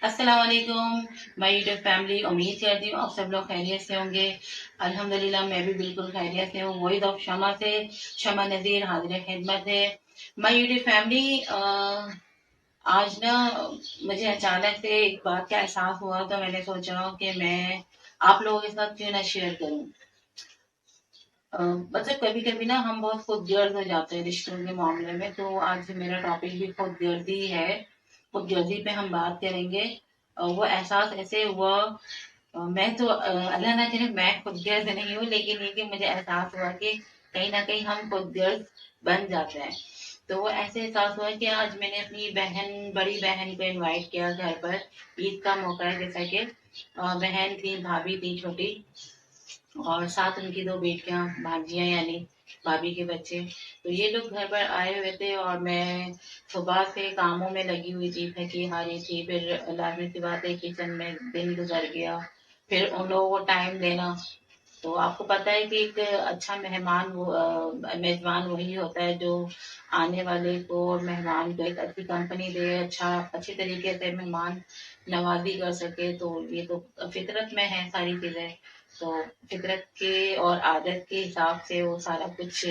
السلام علیکم مائی YouTube family, امید کرتی ہوں آپ سب لوگ خیریت سے ہوں گے۔ الحمدللہ میں بھی بالکل خیریت سے ہوں۔ وہی آف شمع سے شمع نذیر حاضر خدمت ہے۔ مائی یوٹیوب فیملی، آج نا مجھے اچانک سے ایک بات کا احساس ہوا، تو میں نے سوچا کہ میں آپ لوگوں کے ساتھ کیوں نہ شیئر کروں۔ مطلب کبھی کبھی نا ہم بہت خود غرض ہو جاتے ہیں رشتوں کے معاملے میں، تو آج میرا ٹاپک بھی خود غرضی ہے۔ خود غرضی پہ ہم بات کریں گے۔ وہ احساس ایسے ہوا، میں تو اللہ نہ کرے میں خود غرض نہیں ہوں، لیکن یہ کہ مجھے احساس ہوا کہ کہیں نہ کہیں ہم خود غرض بن جاتے ہیں۔ تو وہ ایسے احساس ہوا کہ آج میں نے اپنی بڑی بہن کو انوائٹ کیا گھر پر۔ عید کا موقع ہے، جیسا کہ بہن تھی، بھابھی تھی چھوٹی، اور ساتھ ان کی دو بیٹیاں بھانجیاں، یعنی بھابھی کے بچے۔ تو یہ لوگ گھر پر آئے ہوئے تھے، اور میں صبح سے کاموں میں لگی ہوئی تھی، تھکی ہاری تھی۔ پھر لازمی سی بات ہے کچن میں دن گزر گیا، پھر ان لوگوں کو ٹائم دینا۔ تو آپ کو پتا ہے کہ ایک اچھا مہمان میزبان وہی ہوتا ہے جو آنے والے کو اور مہمان کو ایک اچھی کمپنی دے، اچھی طریقے سے مہمان نوازی کر سکے۔ تو یہ تو فطرت میں ہے ساری چیزیں۔ تو فطرت کے اور عادت کے حساب سے وہ سارا کچھ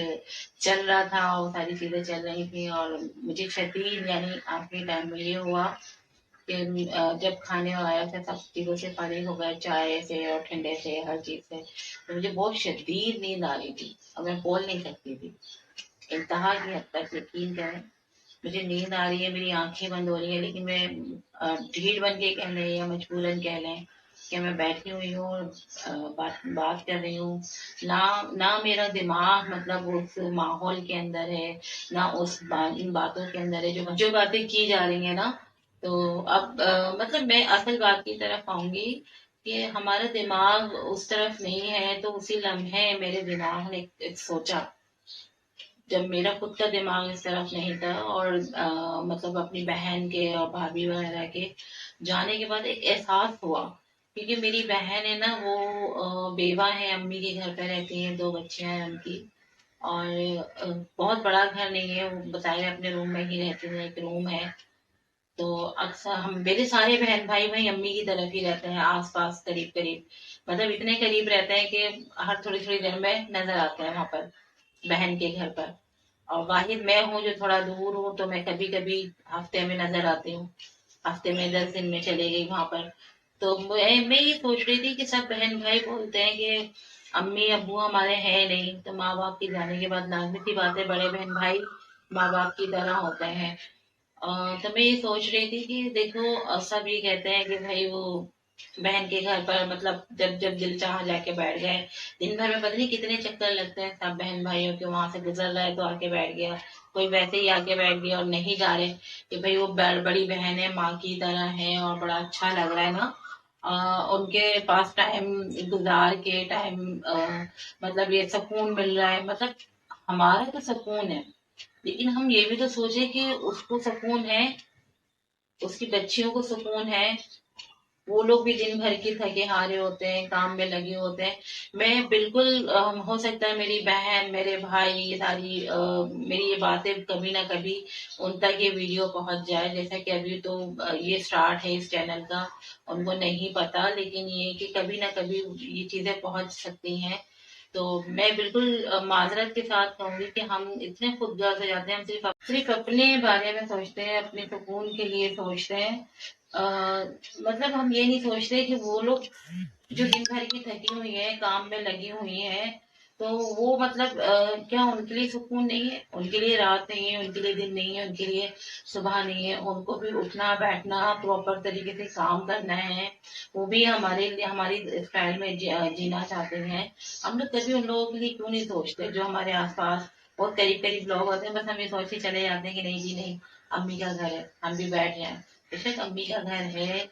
چل رہا تھا، وہ ساری چیزیں چل رہی تھیں۔ اور مجھے شدید یعنی آخری ٹائم میں یہ ہوا کہ جب کھانے آیا تھا، سب چیزوں سے فارغ ہو گیا، چائے سے اور ٹھنڈے سے، ہر چیز سے، تو مجھے بہت شدید نیند آ رہی تھی، اور میں بول نہیں سکتی تھی۔ انتہا کی حد تک یقین کریں، مجھے نیند آ رہی ہے، میری آنکھیں بند ہو رہی ہیں، لیکن میں ڈھیڑ بن کے کہہ لیں یا مجبوراً کہہ لیں کہ میں بیٹھی ہوئی ہوں اور بات کر رہی ہوں۔ نہ میرا دماغ مطلب اس ماحول کے اندر ہے، نہ ان باتوں کے اندر ہے جو باتیں کی جا رہی ہیں نا۔ تو اب مطلب میں اصل بات کی طرف آؤں گی کہ ہمارا دماغ اس طرف نہیں ہے۔ تو اسی لمحے میرے دماغ نے ایک سوچا، جب میرا خود کا دماغ اس طرف نہیں تھا، اور مطلب اپنی بہن کے اور بھابھی وغیرہ کے جانے کے بعد ایک احساس ہوا، کیونکہ میری بہن ہے نا، وہ بیوہ ہے، امی کے گھر پہ رہتی ہیں، دو بچیاں ہیں ان کی، اور بہت بڑا گھر نہیں ہے، وہ بتائے اپنے روم میں ہی رہتی ہیں، ایک روم ہے۔ تو اکثر میرے سارے بہن بھائی وہیں امی کی طرف ہی رہتے ہیں، آس پاس قریب قریب، مطلب اتنے قریب رہتے ہیں کہ ہر تھوڑی تھوڑی دیر میں نظر آتے ہیں وہاں پر بہن کے گھر پر۔ اور واحد میں ہوں جو تھوڑا دور ہوں، تو میں کبھی کبھی ہفتے میں نظر آتی ہوں، ہفتے میں 10 دن میں چلے گئی وہاں پر۔ تو میں یہ سوچ رہی تھی کہ سب بہن بھائی بولتے ہیں کہ امی ابو ہمارے ہیں نہیں، تو ماں باپ کے جانے کے بعد لازمی سی بات ہے بڑے بہن بھائی ماں باپ کی طرح ہوتے ہیں۔ تو میں یہ سوچ رہی تھی کہ دیکھو، سب یہ کہتے ہیں کہ بھائی وہ بہن کے گھر پر مطلب جب جب دل چاہا جا کے بیٹھ گئے، دن بھر میں پتہ نہیں کتنے چکر لگتے ہیں سب بہن بھائیوں کے، وہاں سے گزر رہا ہے تو آ کے بیٹھ گیا، کوئی ویسے ہی آ کے بیٹھ گیا، اور نہیں جا رہے کہ بھائی وہ بڑی بہن ہے، ماں کی طرح ہے، اور بڑا اچھا لگ رہا ہے نا ان کے پاس ٹائم گزار کے مطلب یہ سکون مل رہا ہے، مطلب ہمارا تو سکون ہے، لیکن ہم یہ بھی تو سوچے کہ اس کو سکون ہے، اس کی بچیوں کو سکون ہے، وہ لوگ بھی دن بھر کی تھکے ہارے ہوتے ہیں، کام میں لگے ہوتے ہیں۔ میں بالکل ہو سکتا ہے میری بہن میرے بھائی یہ ساری میری یہ باتیں کبھی نہ کبھی ان تک یہ ویڈیو پہنچ جائے، جیسا کہ ابھی تو یہ سٹارٹ ہے اس چینل کا، ان کو نہیں پتا، لیکن یہ کہ کبھی نہ کبھی یہ چیزیں پہنچ سکتی ہیں۔ تو میں بالکل معذرت کے ساتھ کہوں گی کہ ہم اتنے خود غرض ہو جاتے ہیں، ہم صرف اپنے بارے میں سوچتے ہیں، اپنے سکون کے لیے سوچتے ہیں۔ مطلب ہم یہ نہیں سوچتے کہ وہ لوگ جو دن بھر کی تھکی ہوئی ہیں، کام میں لگی ہوئی ہیں، تو وہ مطلب کیا ان کے لیے سکون نہیں ہے؟ ان کے لیے رات نہیں ہے، ان کے لیے دن نہیں ہے، ان کے لیے صبح نہیں ہے، ان کو بھی اٹھنا بیٹھنا پراپر طریقے سے کام کرنا ہے، وہ بھی ہمارے لیے ہماری اسٹائل میں جینا چاہتے ہیں۔ ہم لوگ کبھی ان لوگوں کے لیے کیوں نہیں سوچتے جو ہمارے آس پاس بہت قریب قریب لوگ ہوتے ہیں؟ بس ہم یہ سوچ کے چلے جاتے ہیں کہ نہیں جی نہیں، امی کا گھر ہے، ہم بھی بیٹھ جائیں۔ بے شک امی کا گھر ہے،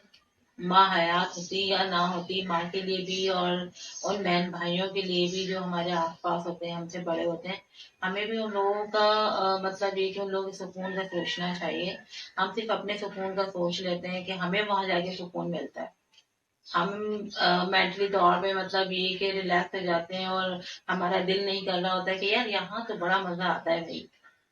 ماں حیات ہوتی یا نہ ہوتی، ماں کے لیے بھی اور ان بہن بھائیوں کے لیے بھی جو ہمارے آس پاس ہوتے ہیں، ہم سے بڑے ہوتے ہیں، ہمیں بھی ان لوگوں کا مطلب یہ کہ ان لوگوں کے سکون کا سوچنا چاہیے۔ ہم صرف اپنے سکون کا سوچ لیتے ہیں کہ ہمیں وہاں جا کے سکون ملتا ہے، ہم مینٹلی طور پہ مطلب یہ کہ ریلیکس ہو جاتے ہیں، اور ہمارا دل نہیں کر رہا ہوتا ہے کہ یار یہاں تو بڑا مزہ آتا ہے بھائی،